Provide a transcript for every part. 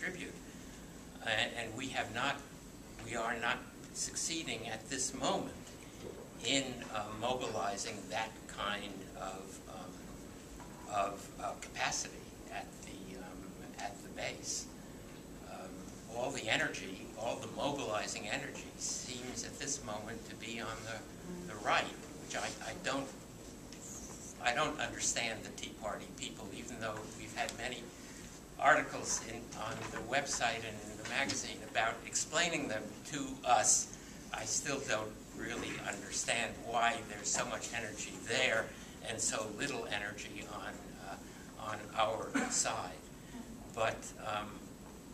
contribute. And we are not succeeding at this moment in mobilizing that kind of capacity at the base. All the energy, all the mobilizing energy seems at this moment to be on the right, which I don't understand the Tea Party people, even though we've had many articles on the website and in the magazine about explaining them to us. I still don't really understand why there's so much energy there and so little energy on our side. But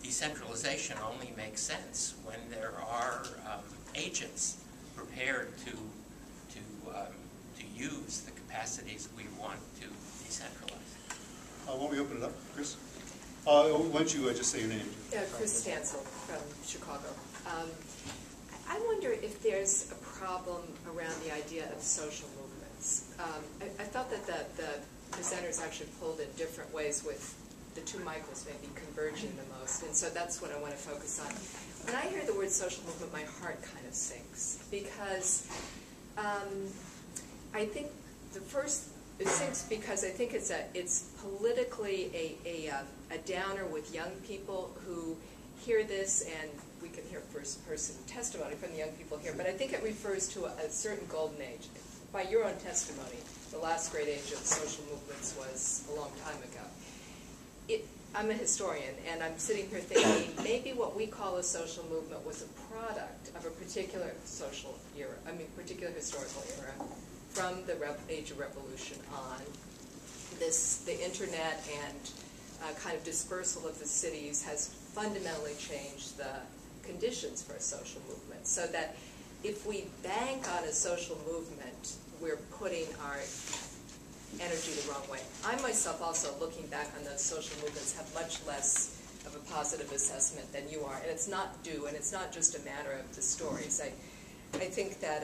decentralization only makes sense when there are agents prepared to use the capacities we want to decentralize. Why don't we open it up, Chris? Why don't you just say your name? Yeah, Chris Stansel from Chicago. I wonder if there's a problem around the idea of social movements. I felt that the presenters actually pulled in different ways, with the two Michaels maybe converging the most, and so that's what I want to focus on. When I hear the word social movement, my heart kind of sinks, because I think it sinks because I think it's politically a downer with young people who hear this, and we can hear first-person testimony from the young people here, but I think it refers to a certain golden age. By your own testimony, the last great age of social movements was a long time ago. I'm a historian, and I'm sitting here thinking maybe what we call a social movement was a product of a particular social era, particular historical era, from the Age of Revolution on. The internet and kind of dispersal of the cities has fundamentally changed the conditions for a social movement, so that if we bank on a social movement, we're putting our energy the wrong way. I myself also, looking back on those social movements, have much less of a positive assessment than you are, and it's not due, and it's not just a matter of the stories. I think that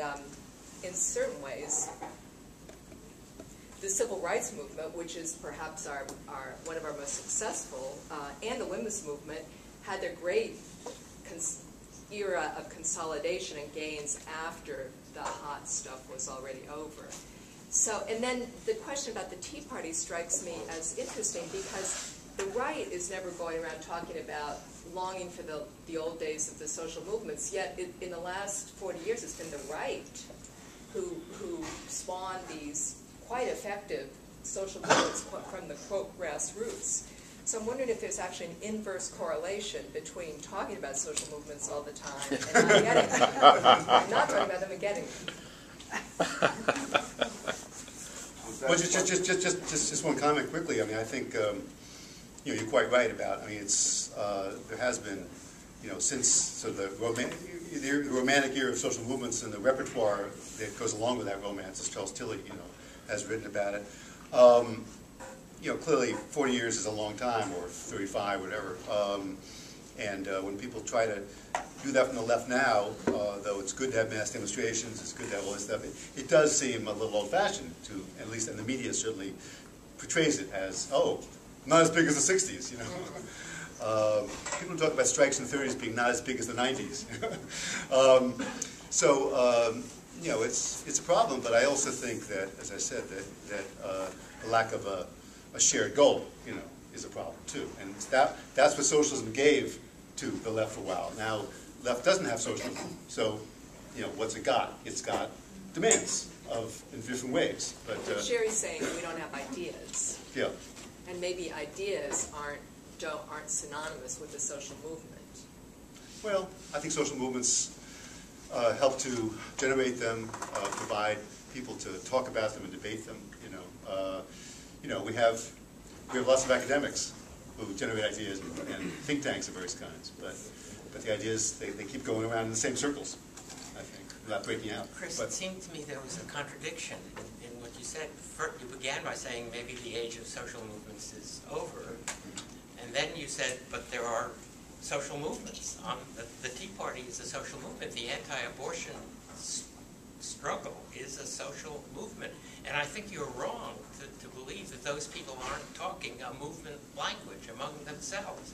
in certain ways, the civil rights movement, which is perhaps one of our most successful, and the women's movement, had their great era of consolidation and gains after the hot stuff was already over. So, and then the question about the Tea Party strikes me as interesting, because the right is never going around talking about longing for the old days of the social movements, yet in the last 40 years it's been the right who spawned these quite effective social movements from the, quote, grassroots. So I'm wondering if there's actually an inverse correlation between talking about social movements all the time and not getting them. Not talking about them and getting them. Well, just one comment quickly. I mean, I think you're quite right about. I mean, it's there has been, since sort of the romantic era of social movements and the repertoire that goes along with that romance, as Charles Tilly, has written about it. Clearly 40 years is a long time, or 35, whatever. And when people try to do that from the left now, though it's good to have mass demonstrations, it's good to have all this stuff, it does seem a little old-fashioned to, at least in the media certainly portrays it as, oh, not as big as the 60s, People talk about strikes in the 30s being not as big as the 90s. It's a problem, but I also think that, as I said, that the lack of a shared goal, is a problem too. And that's what socialism gave to the left for a while. Now, left doesn't have socialism, so what's it got? It's got demands in different ways. But Sherry's saying we don't have ideas. Yeah. And maybe ideas aren't synonymous with the social movement. Well, I think social movements help to generate them, provide people to talk about them and debate them. We have lots of academics who generate ideas and think tanks of various kinds, but the ideas they keep going around in the same circles, I think, without breaking out. Chris, it seemed to me there was a contradiction in what you said. You began by saying maybe the age of social movements is over, and then you said, but there are social movements. The Tea Party is a social movement. The anti-abortion struggle is a social movement. And I think you're wrong to believe that those people aren't talking a movement language among themselves.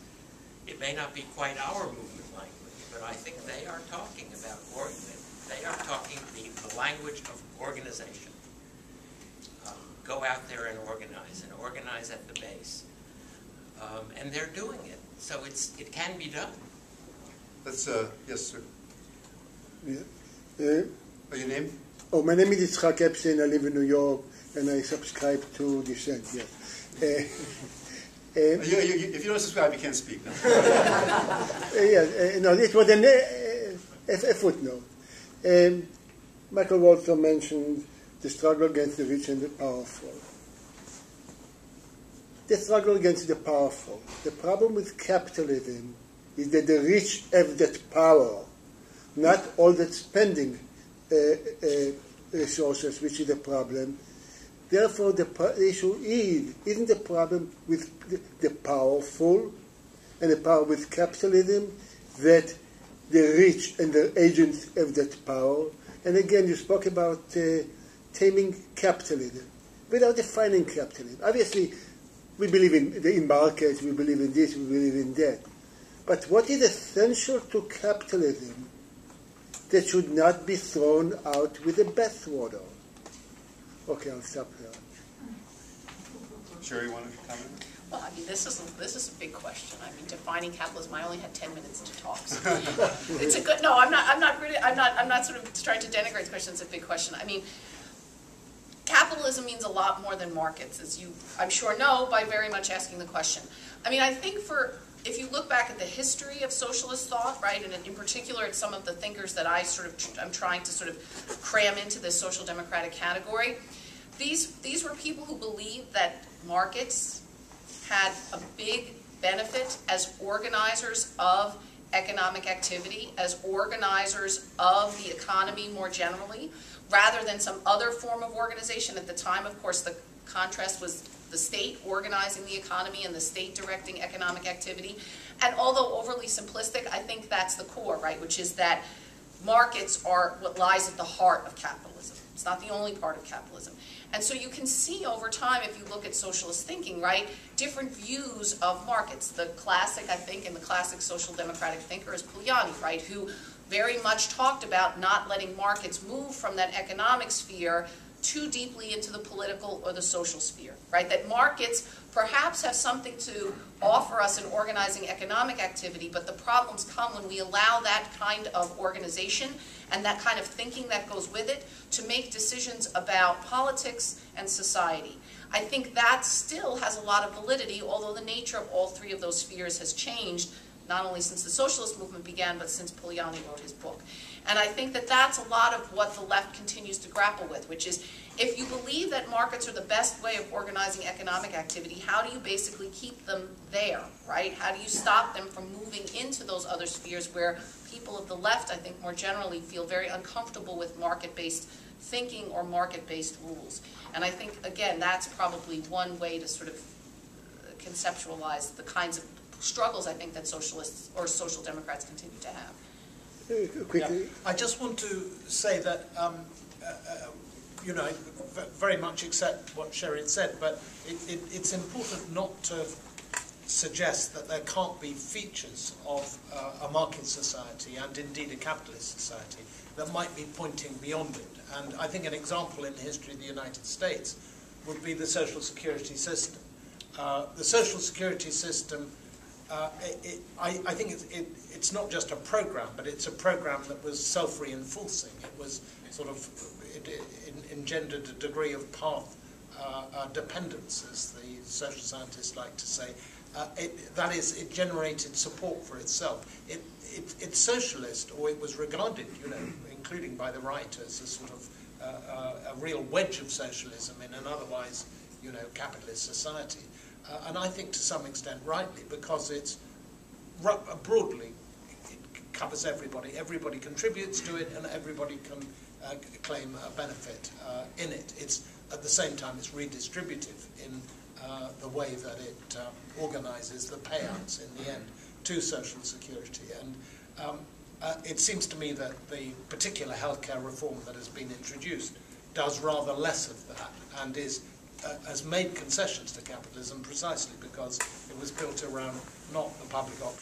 It may not be quite our movement language, but I think they are talking about, they are talking the language of organization. Go out there and organize at the base. And they're doing it, so it can be done. Let's, yes, sir. Yeah. Your name? Oh, my name is Yitzhak Epstein. I live in New York, and I subscribe to Dissent. Yes. If you don't subscribe, you can't speak. No. No, it was a footnote. Michael Walzer mentioned the struggle against the rich and the powerful. The struggle against the powerful. The problem with capitalism is that the rich have that power, not all that spending resources, which is the problem. Therefore, the issue isn't the problem with the powerful and the power with capitalism, that the rich and the agents have that power. And again, you spoke about taming capitalism without defining capitalism. Obviously, we believe in markets, we believe in this, we believe in that. But what is essential to capitalism that should not be thrown out with the bathwater? Okay, I'll stop there. Sure, you want to comment? Well, I mean, this is a big question. I mean, defining capitalism. I only had 10 minutes to talk. So it's a good. No, I'm not sort of trying to denigrate the question. It's a big question. I mean, capitalism means a lot more than markets, as you, I'm sure, know by very much asking the question. I mean, I think if you look back at the history of socialist thought, right, and in particular at some of the thinkers that I'm trying to sort of cram into this social democratic category, these were people who believed that markets had a big benefit as organizers of economic activity, as organizers of the economy more generally, rather than some other form of organization. At the time, of course, the contrast was the state organizing the economy and the state directing economic activity. And although overly simplistic, I think that's the core, right, which is that markets are what lies at the heart of capitalism. It's not the only part of capitalism. And so you can see over time, if you look at socialist thinking, right, different views of markets. The classic, I think, and the classic social democratic thinker is Polanyi, right, who very much talked about not letting markets move from that economic sphere too deeply into the political or the social sphere, right? That markets perhaps have something to offer us in organizing economic activity, but the problems come when we allow that kind of organization and that kind of thinking that goes with it to make decisions about politics and society. I think that still has a lot of validity, although the nature of all three of those spheres has changed, not only since the socialist movement began, but since Polanyi wrote his book. And I think that that's a lot of what the left continues to grapple with, which is, if you believe that markets are the best way of organizing economic activity, how do you basically keep them there, right? How do you stop them from moving into those other spheres where people of the left, I think more generally, feel very uncomfortable with market-based thinking or market-based rules? And I think, again, that's probably one way to sort of conceptualize the kinds of struggles I think that socialists or social democrats continue to have. Quickly. Yeah. I just want to say that, you know, I very much accept what Sherry had said, but it's important not to suggest that there can't be features of a market society and indeed a capitalist society that might be pointing beyond it. And I think an example in the history of the United States would be the social security system. The social security system, I think it's not just a program, but it's a program that was self-reinforcing. It was sort of, it engendered a degree of path dependence, as the social scientists like to say. That is, it generated support for itself. It's socialist, or it was regarded, you know, including by the right, as a sort of a real wedge of socialism in an otherwise, you know, capitalist society. And I think to some extent rightly, because it's broadly, it covers everybody. Everybody contributes to it, and everybody can claim a benefit in it. It's at the same time it's redistributive in the way that it organizes the payouts in the end to social security. And it seems to me that the particular healthcare reform that has been introduced does rather less of that, and has made concessions to capitalism precisely because it was built around not the public option